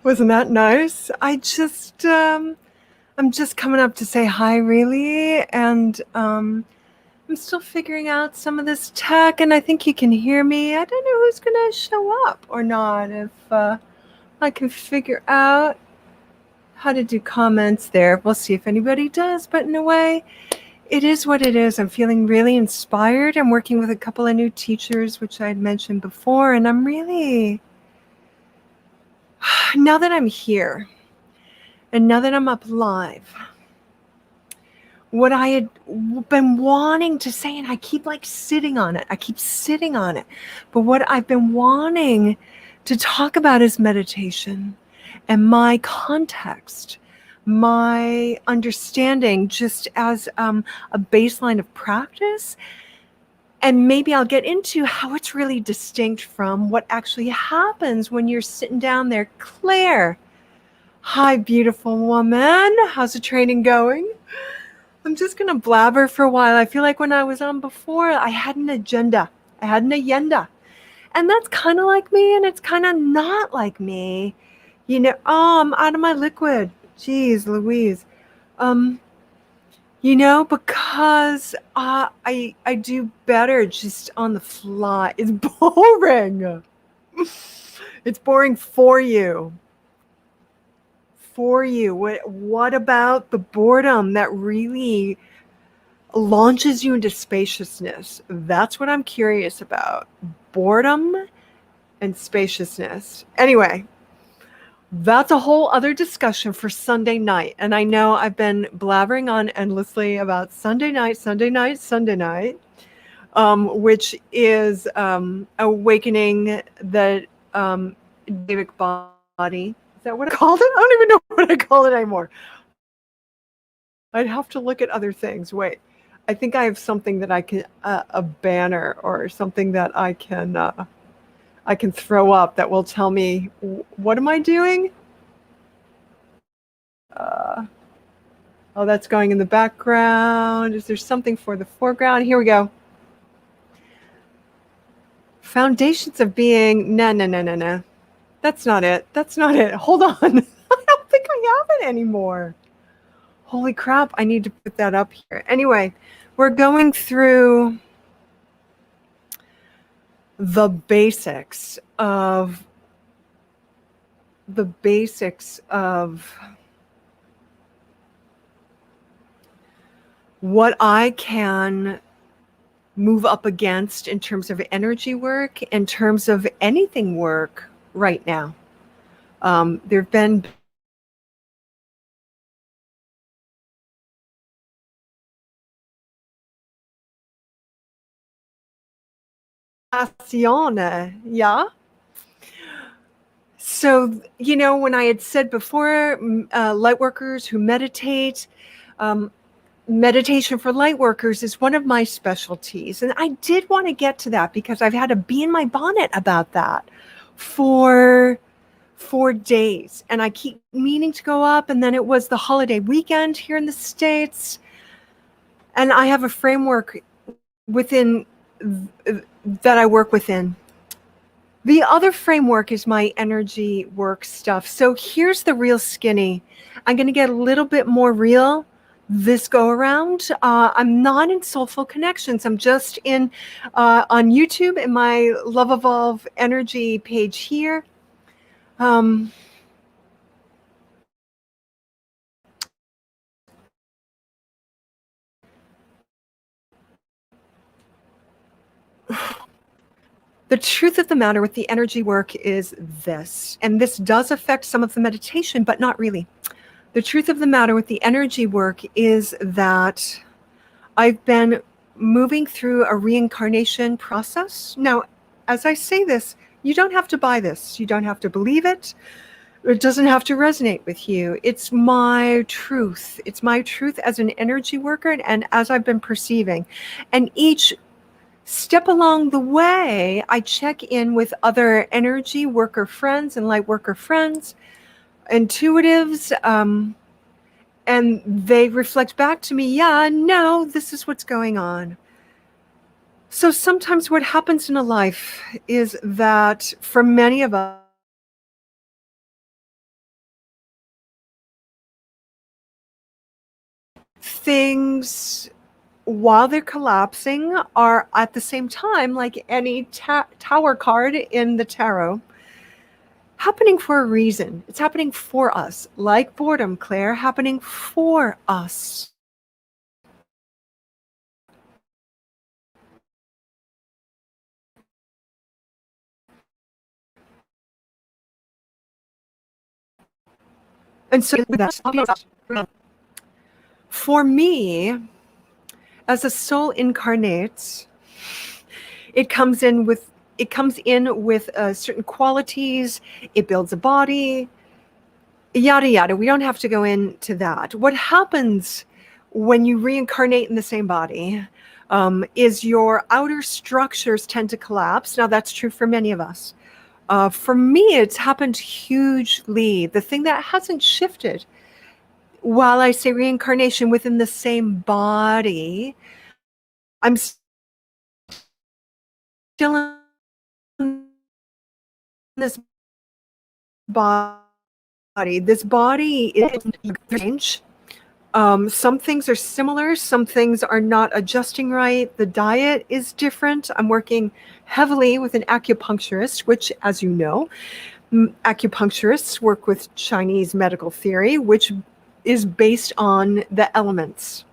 Wasn't that nice? I'm just coming up to say hi, really, and I'm still figuring out some of this tech, and I think you can hear me. I don't know who's gonna show up or not. If I can figure out how to do comments there, we'll see if anybody does. But in a way, it is what it is. I'm feeling really inspired. I'm working with a couple of new teachers, which I had mentioned before, and I'm really, now that I'm here and now that I'm up live, what I had been wanting to say, and I keep like sitting on it. I keep sitting on it. But what I've been wanting to talk about is meditation and my context, my understanding just as a baseline of practice. And maybe I'll get into how it's really distinct from what actually happens when you're sitting down there. Claire, hi, beautiful woman. How's the training going? I'm just going to blabber for a while. I feel like when I was on before, I had an agenda. I had an agenda. And that's kind of like me, and it's kind of not like me. You know, oh, I'm out of my liquid. Jeez Louise. You know, because I do better just on the fly. It's boring. It's boring for you. For you. What about the boredom that really launches you into spaciousness? That's what I'm curious about. Boredom and spaciousness. Anyway, that's a whole other discussion for Sunday night. And I know I've been blabbering on endlessly about Sunday night, which is awakening the Davic body. Is that what I called it? I don't even know what I call it anymore. I'd have to look at other things. Wait, I think I have something that I can, a banner or something that I can throw up that will tell me, what am I doing? Oh, that's going in the background. Is there something for the foreground? Here we go. Foundations of being. No. That's not it. That's not it. Hold on. I don't think I have it anymore. Holy crap. I need to put that up here. Anyway, we're going through the basics of what I can move up against in terms of energy work, in terms of anything work right now. There have been yeah. So, you know, when I had said before, lightworkers who meditate, meditation for lightworkers is one of my specialties. And I did want to get to that because I've had a bee in my bonnet about that for 4 days. And I keep meaning to go up. And then it was the holiday weekend here in the States. And I have a framework within that I work within. The other framework is my energy work stuff. So here's the real skinny. I'm going to get a little bit more real this go around. I'm not in Soulful Connections. I'm just in on YouTube in my Love Evolve Energy page here. The truth of the matter with the energy work is this, and this does affect some of the meditation, but not really. The truth of the matter with the energy work is that I've been moving through a reincarnation process. Now, as I say this, you don't have to buy this. You don't have to believe it. It doesn't have to resonate with you. It's my truth. It's my truth as an energy worker and as I've been perceiving. And each step along the way, I check in with other energy worker friends and light worker friends, intuitives, and they reflect back to me, yeah, no, this is what's going on. So sometimes what happens in a life is that for many of us, things, while they're collapsing, are at the same time, like any tower card in the tarot, happening for a reason. It's happening for us, like boredom, Claire, happening for us. And so that's for me, as a soul incarnates, it comes in with certain qualities. It builds a body, yada yada. We don't have to go into that. What happens when you reincarnate in the same body is your outer structures tend to collapse. Now that's true for many of us. For me, it's happened hugely. The thing that hasn't shifted, while I say reincarnation within the same body, I'm still in this body. This body is strange. Some things are similar, some things are not adjusting right. The diet is different. I'm working heavily with an acupuncturist, which, as you know, acupuncturists work with Chinese medical theory, which is based on the elements.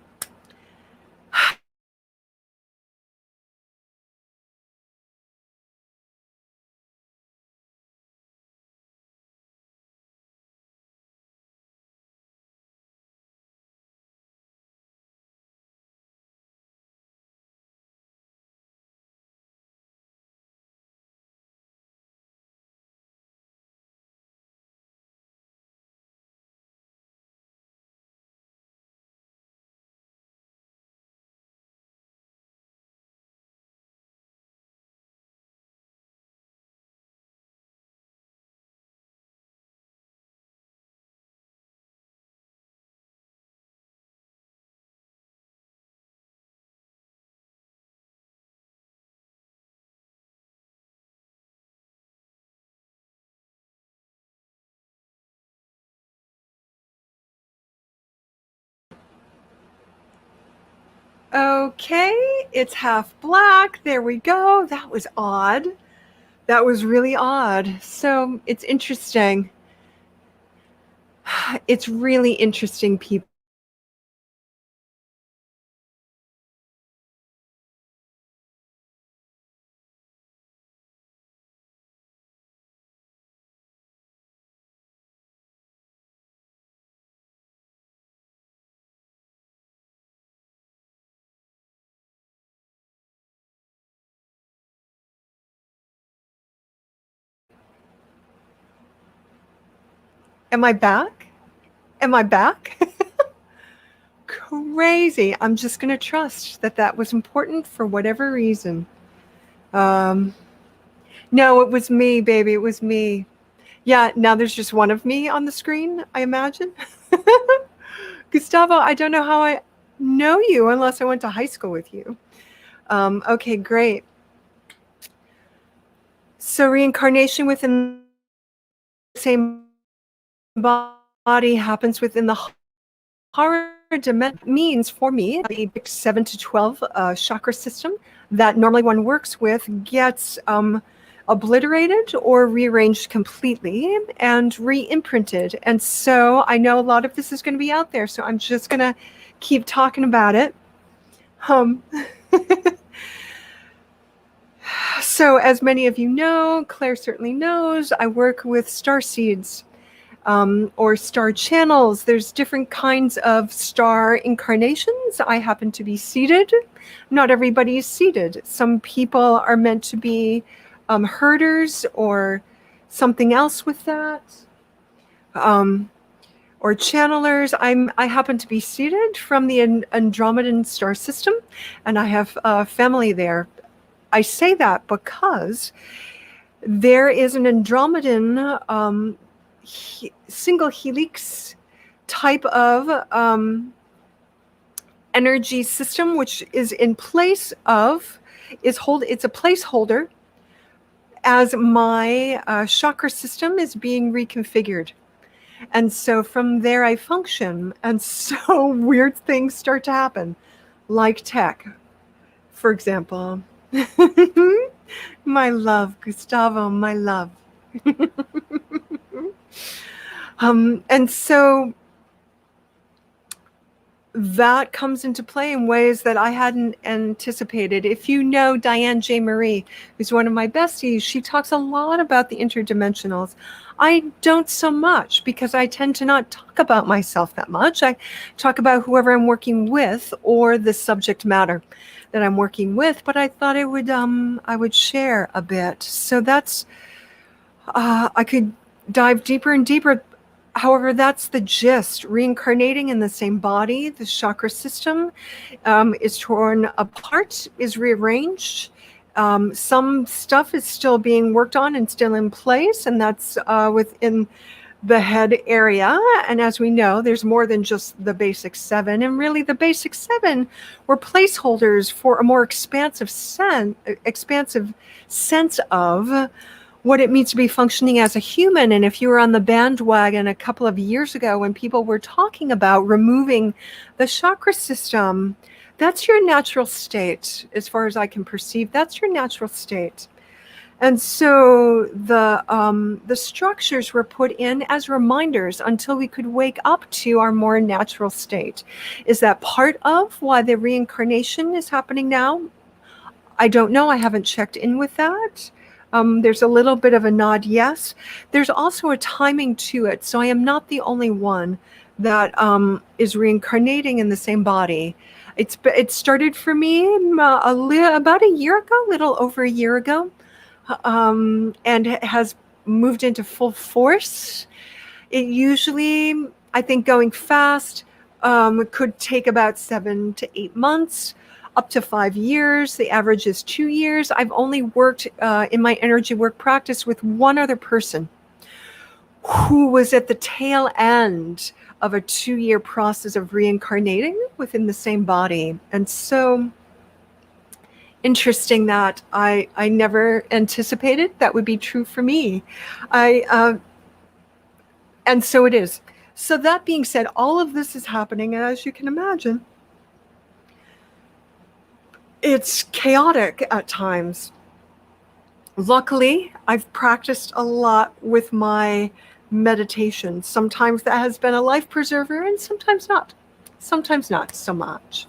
Okay, it's half black. There we go. That was odd. That was really odd. So it's interesting. It's really interesting, people. Am I back? Am I back? Crazy. I'm just going to trust that that was important for whatever reason. No, it was me, baby. It was me. Yeah, now there's just one of me on the screen, I imagine. Gustavo, I don't know how I know you unless I went to high school with you. Okay, great. So reincarnation within the same body happens within the horror dimension. Means for me, the 7 to 12 chakra system that normally one works with gets obliterated or rearranged completely and re-imprinted. And so I know a lot of this is going to be out there, so I'm just going to keep talking about it. So as many of you know, Claire certainly knows, I work with star seeds or star channels. There's different kinds of star incarnations. I happen to be seeded. Not everybody is seeded. Some people are meant to be herders or something else with that. Or channelers. I happen to be seeded from the Andromedan star system, and I have family there. I say that because there is an Andromedan single helix type of energy system, which is in place of, it's a placeholder as my chakra system is being reconfigured. And so from there I function. And so weird things start to happen, like tech, for example. My love, Gustavo, my love. And so that comes into play in ways that I hadn't anticipated. If you know Diane J. Marie, who's one of my besties, she talks a lot about the interdimensionals. I don't so much, because I tend to not talk about myself that much. I talk about whoever I'm working with or the subject matter that I'm working with, but I thought I would share a bit. So that's, I could dive deeper and deeper. However, that's the gist. Reincarnating in the same body, the chakra system is torn apart, is rearranged. Some stuff is still being worked on and still in place, and that's within the head area. And as we know, there's more than just the basic 7. And really, the basic 7 were placeholders for a more expansive sense of what it means to be functioning as a human. And if you were on the bandwagon a couple of years ago when people were talking about removing the chakra system, that's your natural state. As far as I can perceive, that's your natural state. And so the structures were put in as reminders until we could wake up to our more natural state. Is that part of why the reincarnation is happening now? I don't know. I haven't checked in with that. There's a little bit of a nod, yes. There's also a timing to it. So I am not the only one that is reincarnating in the same body. It started for me about a year ago, a little over a year ago, and it has moved into full force. It usually, I think, going fast, it could take about 7 to 8 months. Up to 5 years. The average is 2 years. I've only worked in my energy work practice with one other person who was at the tail end of a 2-year process of reincarnating within the same body. And so interesting that I never anticipated that would be true for me. And so it is. So that being said, all of this is happening, and as you can imagine, it's chaotic at times. Luckily, I've practiced a lot with my meditation. Sometimes that has been a life preserver, and sometimes not. Sometimes not so much.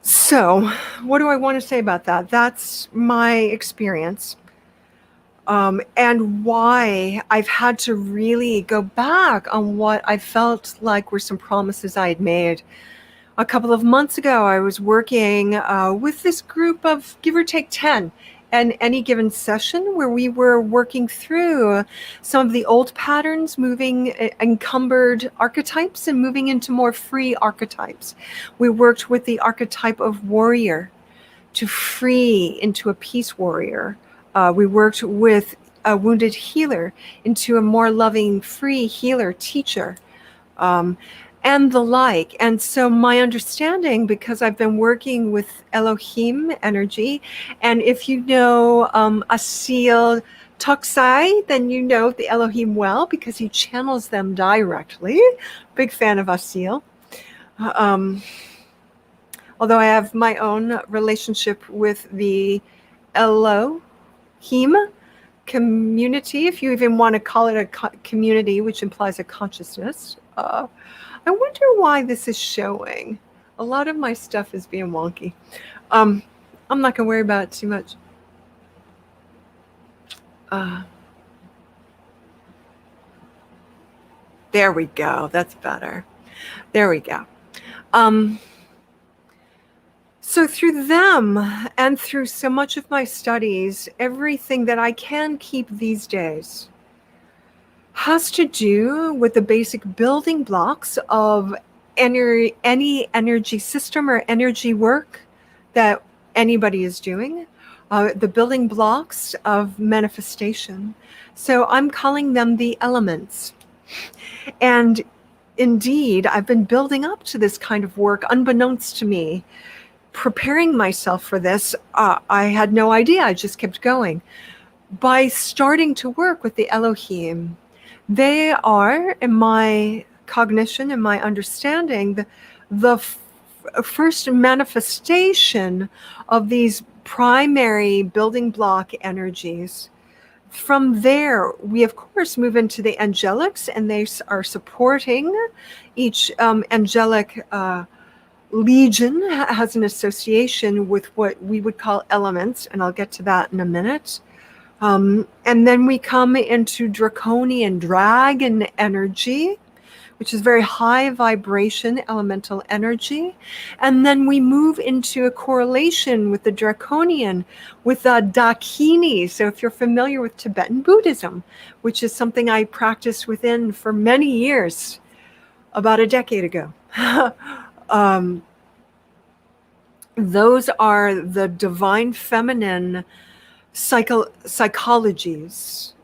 So, what do I want to say about that? That's my experience. And why I've had to really go back on what I felt like were some promises I had made. A couple of months ago, I was working with this group of give or take 10 in any given session, where we were working through some of the old patterns, moving encumbered archetypes and moving into more free archetypes. We worked with the archetype of warrior to free into a peace warrior. We worked with a wounded healer into a more loving, free healer teacher, and the like. And so my understanding, because I've been working with Elohim energy, and if you know Asil Tuksai, then you know the Elohim well, because he channels them directly. Big fan of Asil. Although I have my own relationship with the Elohim community, if you even want to call it a community, which implies a consciousness. I wonder why this is showing. A lot of my stuff is being wonky. I'm not going to worry about it too much. There we go. That's better. There we go. So through them and through so much of my studies, everything that I can keep these days has to do with the basic building blocks of any energy system or energy work that anybody is doing, the building blocks of manifestation. So I'm calling them the elements. And indeed, I've been building up to this kind of work unbeknownst to me preparing myself for this, I had no idea. I just kept going. By starting to work with the Elohim, they are, in my cognition and my understanding, the first manifestation of these primary building block energies. From there, we of course move into the angelics, and they are supporting each angelic legion has an association with what we would call elements, and I'll get to that in a minute. And then we come into draconian dragon energy, which is very high vibration elemental energy. And then we move into a correlation with the draconian, with the Dakini. So if you're familiar with Tibetan Buddhism, which is something I practiced within for many years, about a decade ago, those are the divine feminine psychologies,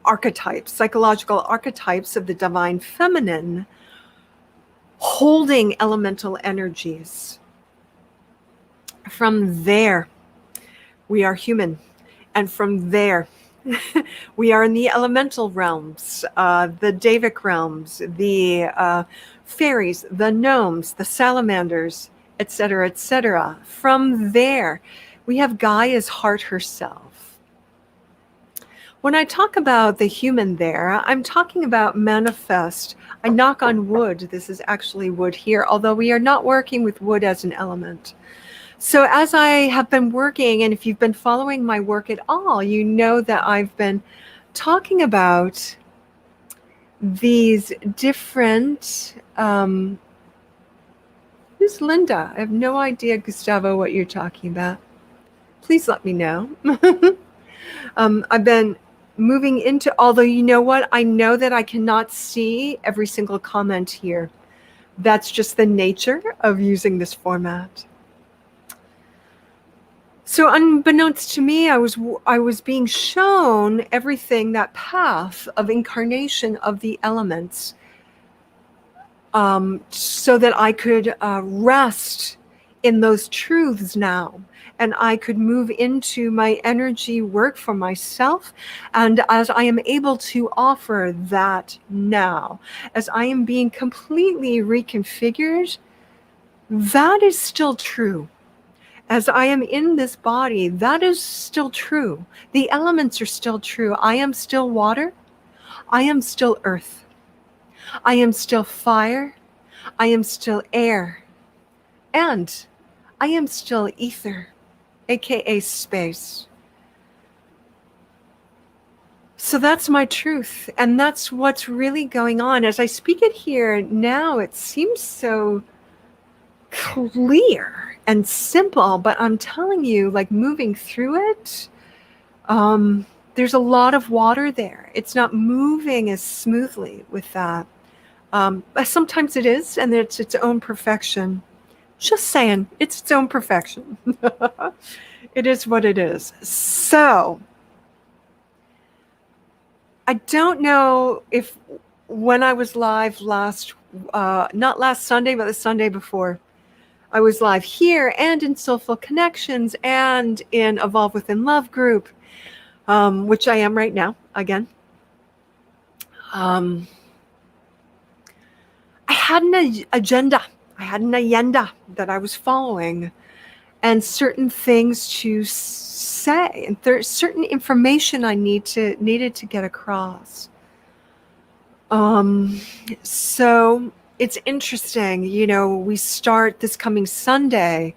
archetypes, psychological archetypes of the divine feminine holding elemental energies. From there, we are human. And from there, we are in the elemental realms, the Devic realms, the fairies, the gnomes, the salamanders, etc., etc. From there, we have Gaia's heart herself. When I talk about the human there, I'm talking about manifest. I knock on wood. This is actually wood here, although we are not working with wood as an element. So as I have been working, and if you've been following my work at all, you know that I've been talking about these different... who's Linda? I have no idea, Gustavo, what you're talking about. Please let me know. I've been moving into, although you know what? I know that I cannot see every single comment here. That's just the nature of using this format. So unbeknownst to me, I was being shown everything, that path of incarnation of the elements, so that I could rest in those truths now. And I could move into my energy work for myself. And as I am able to offer that now, as I am being completely reconfigured, that is still true. As I am in this body, that is still true. The elements are still true. I am still water. I am still earth. I am still fire. I am still air. And I am still ether, aka space. So that's my truth. And that's what's really going on. As I speak it here now, it seems so clear and simple, but I'm telling you, like moving through it, there's a lot of water there. It's not moving as smoothly with that. Sometimes it is, and it's its own perfection. Just saying, it's its own perfection. It is what it is. So, I don't know if when I was live not last Sunday, but the Sunday before, I was live here and in Soulful Connections and in Evolve Within Love group, which I am right now, again. I had an agenda. I had an agenda that I was following, and certain things to say, and there's certain information I needed to get across. So it's interesting, you know, we start this coming Sunday.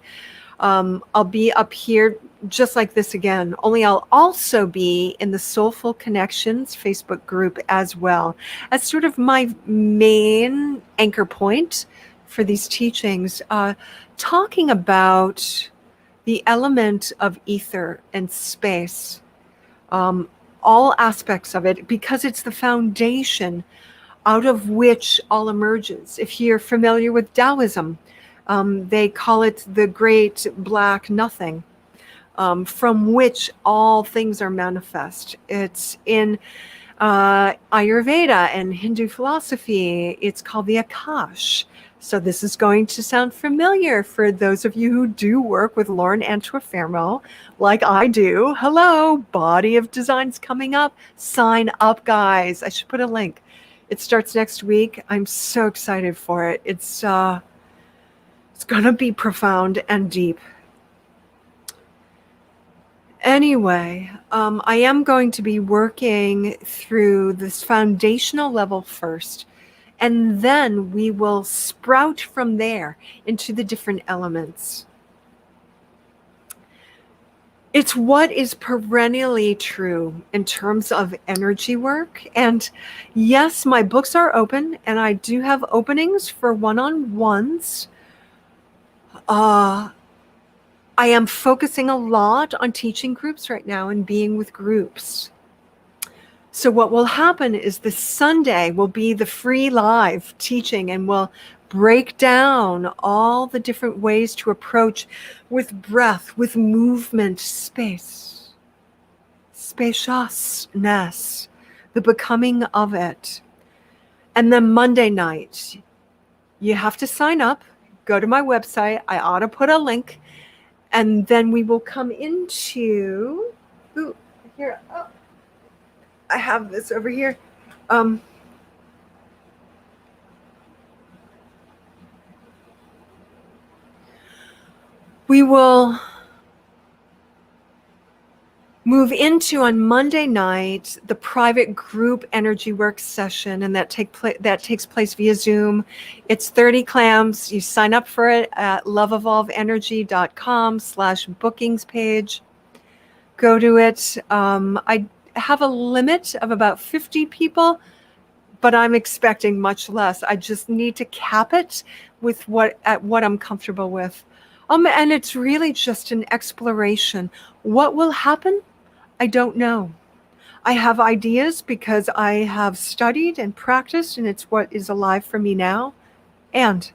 I'll be up here just like this again, only I'll also be in the Soulful Connections Facebook group as well, as sort of my main anchor point for these teachings, talking about the element of ether and space, all aspects of it, because it's the foundation out of which all emerges. If you're familiar with Taoism, they call it the great black nothing, from which all things are manifest. It's in Ayurveda and Hindu philosophy, it's called the Akash. So this is going to sound familiar for those of you who do work with Lauren Antofermo, like I do. Hello, Body of Design's coming up. Sign up, guys. I should put a link. It starts next week. I'm so excited for it. It's going to be profound and deep. Anyway, I am going to be working through this foundational level first, and then we will sprout from there into the different elements. It's what is perennially true in terms of energy work. And yes, my books are open, and I do have openings for one-on-ones. I am focusing a lot on teaching groups right now and being with groups. So what will happen is this Sunday will be the free live teaching, and we'll break down all the different ways to approach with breath, with movement, space, spaciousness, the becoming of it. And then Monday night, you have to sign up, go to my website. I ought to put a link. And then we will come into, here, I have this over here. We will move into on Monday night the private group energy work session, and that takes place via Zoom. It's 30 clams. You sign up for it at loveevolvenergy.com/bookings page. Go to it. I have a limit of about 50 people, but I'm expecting much less. I just need to cap it with what I'm comfortable with. And it's really just an exploration. What will happen? I don't know. I have ideas because I have studied and practiced, and it's what is alive for me now. And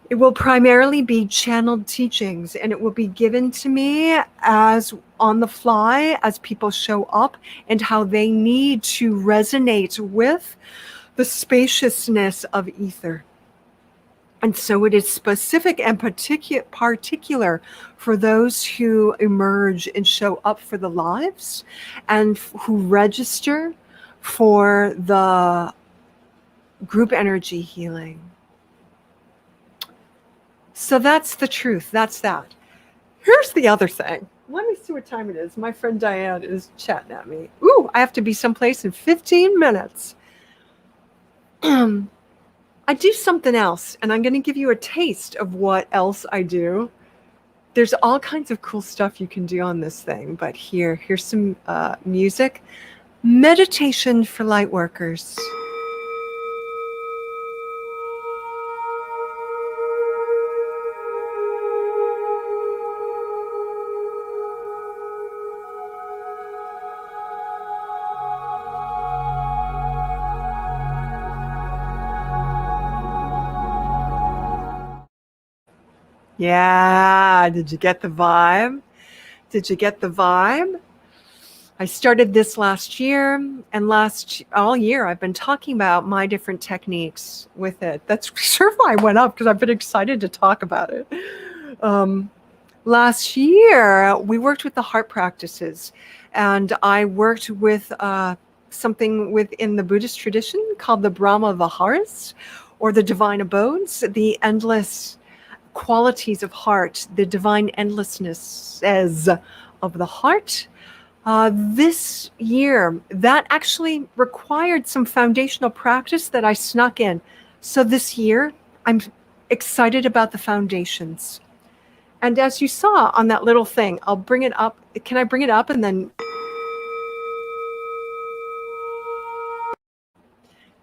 it will primarily be channeled teachings, and it will be given to me as on the fly as people show up and how they need to resonate with the spaciousness of ether. And so it is specific and particular for those who emerge and show up for the lives and who register for the group energy healing. So that's the truth. That's that. Here's the other thing. Let me see what time it is. My friend Diane is chatting at me. Ooh, I have to be someplace in 15 minutes. I do something else, and I'm going to give you a taste of what else I do. There's all kinds of cool stuff you can do on this thing, but here's some music. Meditation for lightworkers. Yeah, did you get the vibe? Did you get the vibe? I started this last year, and all year I've been talking about my different techniques with it. That's sort of why I went up, because I've been excited to talk about it. Last year, we worked with the heart practices, and I worked with something within the Buddhist tradition called the Brahma Viharas, or the divine abodes, the endless qualities of heart, the divine endlessness of the heart. This year, that actually required some foundational practice that I snuck in. So this year, I'm excited about the foundations. And as you saw on that little thing, I'll bring it up. Can I bring it up and then...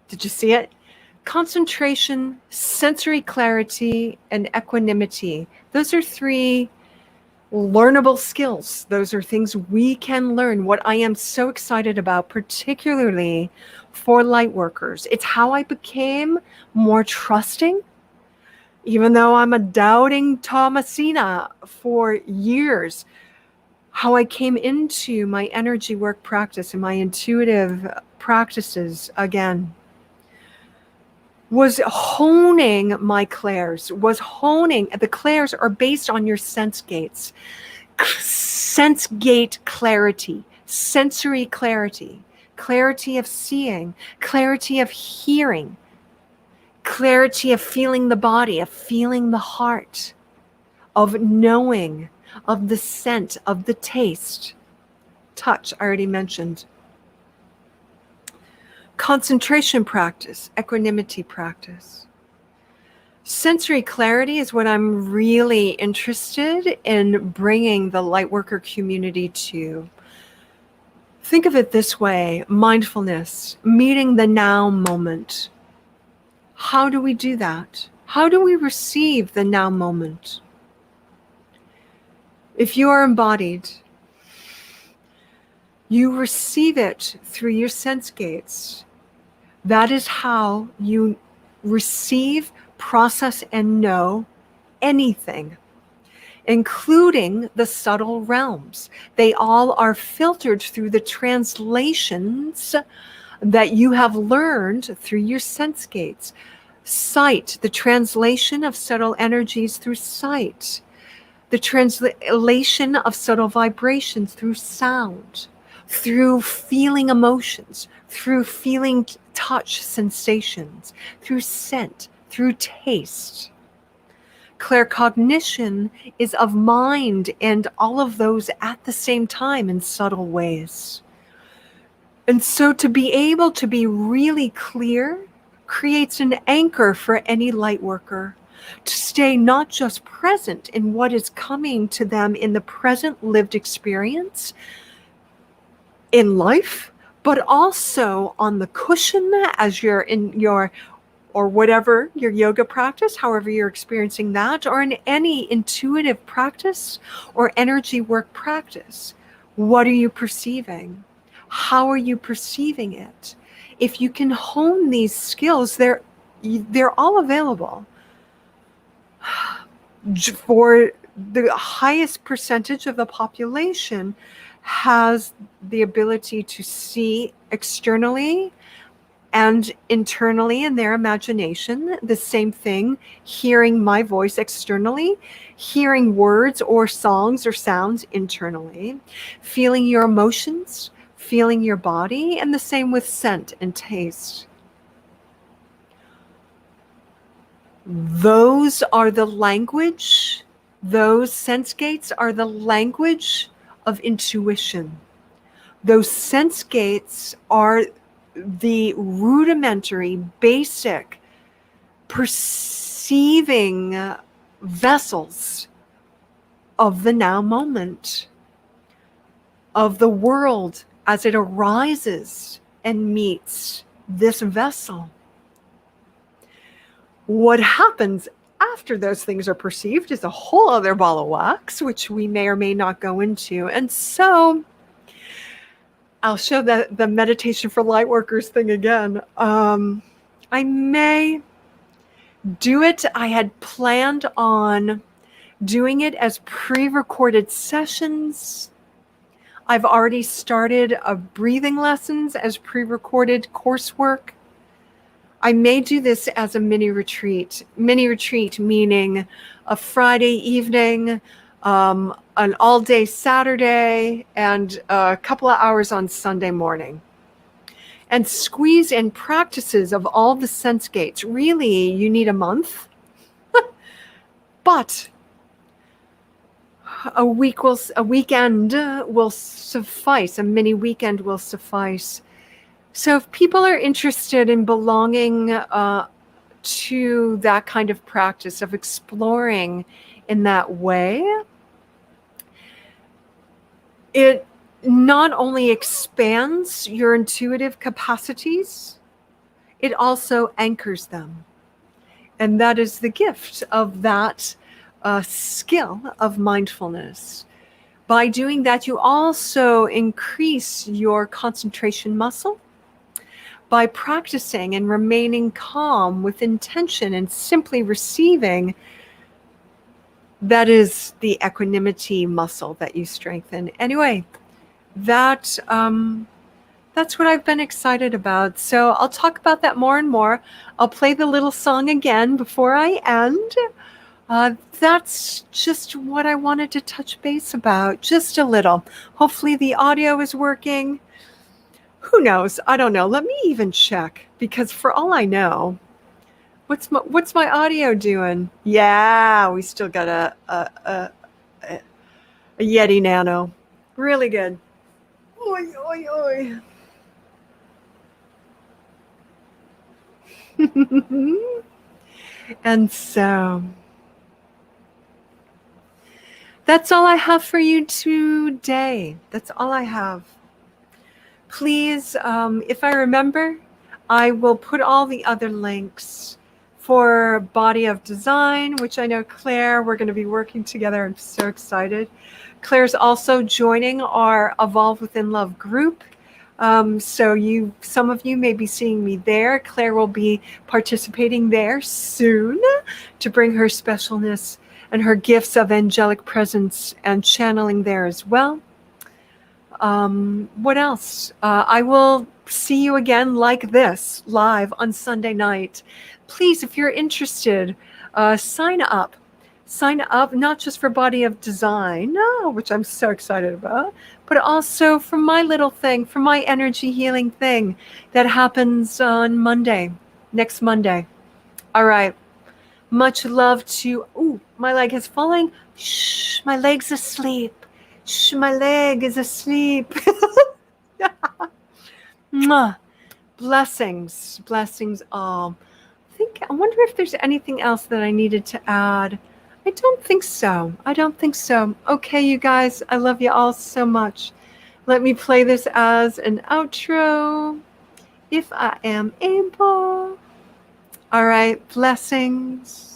Did you see it? Concentration, sensory clarity, and equanimity. Those are 3 learnable skills. Those are things we can learn. What I am so excited about, particularly for light workers, it's how I became more trusting. Even though I'm a doubting Thomasina for years, how I came into my energy work practice and my intuitive practices again was honing my clairs, was honing. The clairs are based on your sense gates. Sense gate clarity, sensory clarity, clarity of seeing, clarity of hearing, clarity of feeling the body, of feeling the heart, of knowing, of the scent, of the taste. Touch, I already mentioned. Concentration practice, equanimity practice. Sensory clarity is what I'm really interested in bringing the Lightworker community to. Think of it this way: mindfulness, meeting the now moment. How do we do that? How do we receive the now moment? If you are embodied, you receive it through your sense gates. That is how you receive, process, and know anything, including the subtle realms. They all are filtered through the translations that you have learned through your sense gates. Sight, the translation of subtle energies through sight. The translation of subtle vibrations through sound, through feeling emotions, through feeling touch sensations, through scent, through taste. Claircognition is of mind and all of those at the same time in subtle ways. And so to be able to be really clear creates an anchor for any light worker to stay not just present in what is coming to them in the present lived experience in life, but also on the cushion as you're in your, or whatever your yoga practice, however you're experiencing that, or in any intuitive practice or energy work practice. What are you perceiving? How are you perceiving it? If you can hone these skills, they're all available. For the highest percentage of the population has the ability to see externally and internally in their imagination. The same thing, hearing my voice externally, hearing words or songs or sounds internally, feeling your emotions, feeling your body, and the same with scent and taste. Those are the language, those sense gates are the language of intuition. Those sense gates are the rudimentary, basic, perceiving vessels of the now moment, of the world as it arises and meets this vessel. What happens after those things are perceived is a whole other ball of wax, which we may or may not go into. And so I'll show the meditation for lightworkers thing again. I may do it. I had planned on doing it as pre-recorded sessions. I've already started breathing lessons as pre-recorded coursework. I may do this as a mini retreat. Mini retreat meaning a Friday evening, an all-day Saturday, and a couple of hours on Sunday morning. And squeeze in practices of all the sense gates. Really, you need a month. But a weekend will suffice. A mini weekend will suffice. So if people are interested in belonging to that kind of practice of exploring in that way, it not only expands your intuitive capacities, it also anchors them. And that is the gift of that skill of mindfulness. By doing that, you also increase your concentration muscle. By practicing and remaining calm with intention and simply receiving, that is the equanimity muscle that you strengthen. Anyway, that that's what I've been excited about. So I'll talk about that more and more. I'll play the little song again before I end. That's just what I wanted to touch base about, just a little. Hopefully the audio is working. Who knows? I don't know. Let me even check, because for all I know, what's my audio doing? Yeah, we still got a Yeti Nano. Really good. Oi, oi, oi. And so that's all I have for you today. That's all I have. Please, if I remember, I will put all the other links for Body of Design, which I know Claire, we're going to be working together. I'm so excited. Claire's also joining our Evolve Within Love group. So some of you may be seeing me there. Claire will be participating there soon to bring her specialness and her gifts of angelic presence and channeling there as well. What else? I will see you again like this live on Sunday night. Please, if you're interested, sign up. Sign up not just for Body of Design, which I'm so excited about, but also for my little thing, for my energy healing thing that happens on Monday, next Monday. All right. Much love to, my leg is falling. Shh, my leg's asleep. Shh, my leg is asleep. Mwah. Blessings, blessings all. I wonder if there's anything else that I needed to add. I don't think so. I don't think so. Okay, you guys, I love you all so much. Let me play this as an outro, if I am able. All right, blessings.